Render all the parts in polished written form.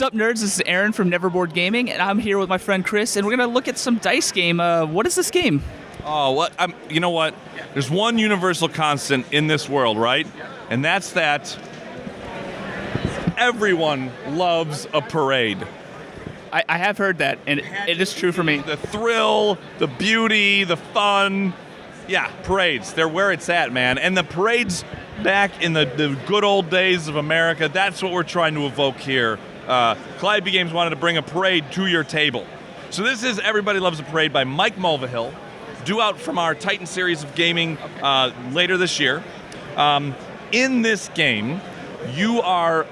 What's up, nerds? This is Aaron from Neverboard Gaming, and I'm here with my friend Chris, and we're going to look at some dice game. What is this game? Oh, what? You know what? There's one universal constant in this world, right? And that's that everyone loves a parade. I have heard that, and it is true for me. The thrill, the beauty, the fun. Yeah, parades. They're where it's at, man. And the parades back in the good old days of America, that's what we're trying to evoke here. Calliope Games wanted to bring a parade to your table. So this is Everybody Loves a Parade by Mike Mulvihill, due out from our Titan series of gaming later this year. In this game, you are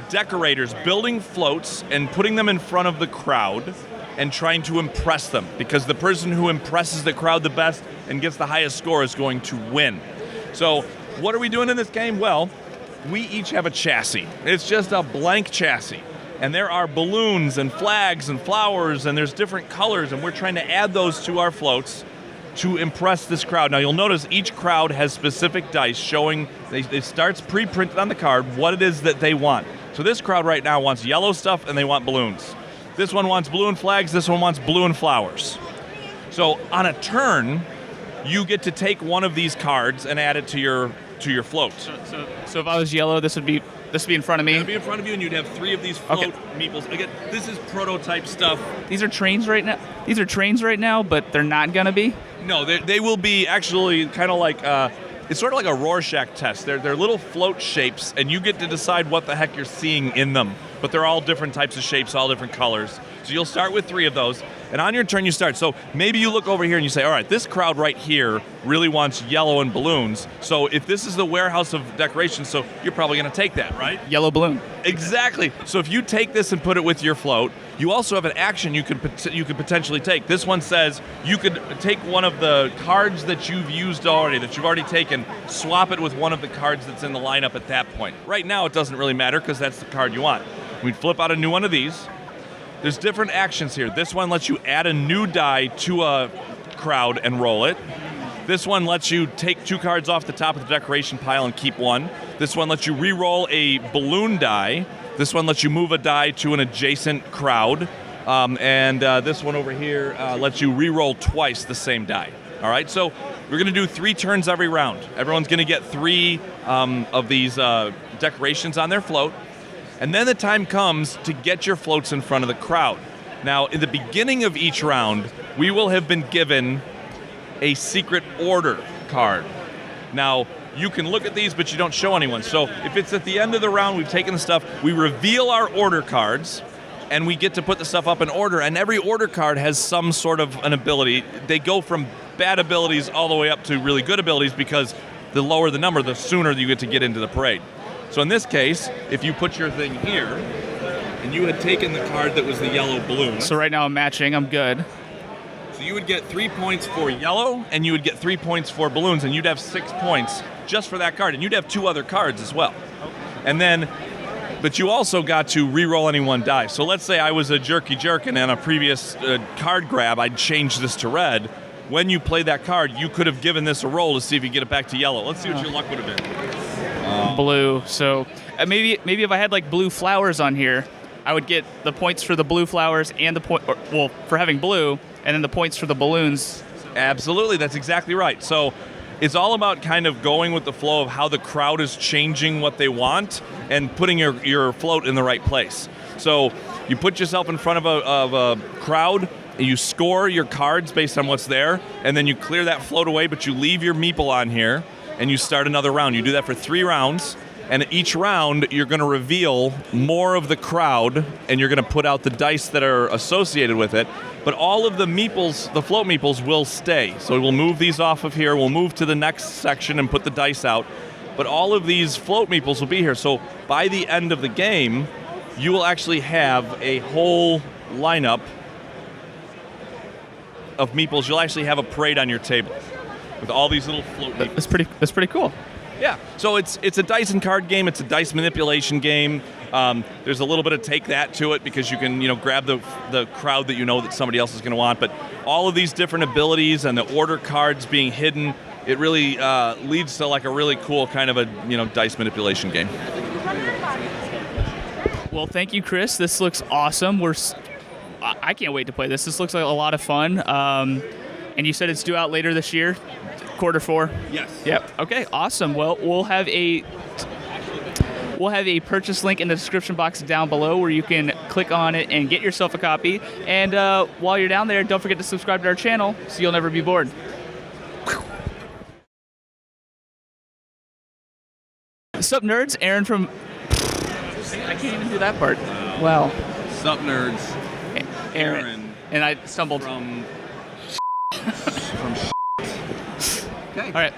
decorators building floats and putting them in front of the crowd and trying to impress them, because the person who impresses the crowd the best and gets the highest score is going to win. So what are we doing in this game? Well, we each have a chassis. It's just a blank chassis. And there are balloons and flags and flowers, and there's different colors, and we're trying to add those to our floats to impress this crowd. Now you'll notice each crowd has specific dice showing, it starts pre-printed on the card what it is that they want. So this crowd right now wants yellow stuff and they want balloons. This one wants blue and flags, this one wants blue and flowers. So on a turn, you get to take one of these cards and add it to your float. So if I was yellow, this would be in front of me? It would be in front of you, and you'd have 3 of these float meeples. Again, this is prototype stuff. These are trains right now. These are trains right now, but they're not gonna be. No, they will be actually kind of like it's sort of like a Rorschach test. They're little float shapes, and you get to decide what the heck you're seeing in them. But they're all different types of shapes, all different colors. So you'll start with 3 of those, and on your turn you start. So maybe you look over here and you say, all right, this crowd right here really wants yellow and balloons. So if this is the warehouse of decorations, so you're probably going to take that, right? Yellow balloon. Exactly. So if you take this and put it with your float, you also have an action you could potentially take. This one says you could take one of the cards that you've used already, that you've already taken, swap it with one of the cards that's in the lineup at that point. Right now it doesn't really matter because that's the card you want. We'd flip out a new one of these. There's different actions here. This one lets you add a new die to a crowd and roll it. This one lets you take 2 cards off the top of the decoration pile and keep one. This one lets you re-roll a balloon die. This one lets you move a die to an adjacent crowd. And this one over here lets you re-roll twice the same die. All right, so we're going to do 3 turns every round. Everyone's going to get 3 of these decorations on their float. And then the time comes to get your floats in front of the crowd. Now, in the beginning of each round, we will have been given a secret order card. Now, you can look at these, but you don't show anyone. So if it's at the end of the round, we've taken the stuff, we reveal our order cards, and we get to put the stuff up in order. And every order card has some sort of an ability. They go from bad abilities all the way up to really good abilities, because the lower the number, the sooner you get to get into the parade. So in this case, if you put your thing here, and you had taken the card that was the yellow balloon. So right now I'm matching, I'm good. So you would get 3 points for yellow, and you would get 3 points for balloons, and you'd have 6 points just for that card, and you'd have 2 other cards as well. And then, but you also got to re-roll any one die. So let's say I was a jerky jerk, and on a previous card grab, I'd change this to red. When you play that card, you could have given this a roll to see if you get it back to yellow. Let's see what your luck would have been. Blue. So maybe if I had like blue flowers on here, I would get the points for the blue flowers and for having blue, and then the points for the balloons. Absolutely, that's exactly right. So it's all about kind of going with the flow of how the crowd is changing what they want and putting your float in the right place. So you put yourself in front of a crowd, and you score your cards based on what's there, and then you clear that float away, but you leave your meeple on here, and you start another round. You do that for 3 rounds, and each round you're going to reveal more of the crowd, and you're going to put out the dice that are associated with it. But all of the meeples, the float meeples, will stay. So we'll move these off of here, we'll move to the next section and put the dice out. But all of these float meeples will be here. So by the end of the game, you will actually have a whole lineup of meeples. You'll actually have a parade on your table with all these little float meeples. That's pretty cool. Yeah, so it's a dice and card game. It's a dice manipulation game. There's a little bit of take that to it, because you can grab the crowd that you know that somebody else is going to want. But all of these different abilities and the order cards being hidden, it really leads to like a really cool kind of a dice manipulation game. Well, thank you, Chris. This looks awesome. I can't wait to play this. This looks like a lot of fun. And you said it's due out later this year, Q4. Yes. Yep. Okay. Awesome. Well, we'll have a purchase link in the description box down below where you can click on it and get yourself a copy. And while you're down there, don't forget to subscribe to our channel so you'll never be bored. What's up, nerds? Aaron from... I can't even do that part. Wow. Sup, nerds? Aaron. And I stumbled. From... All right.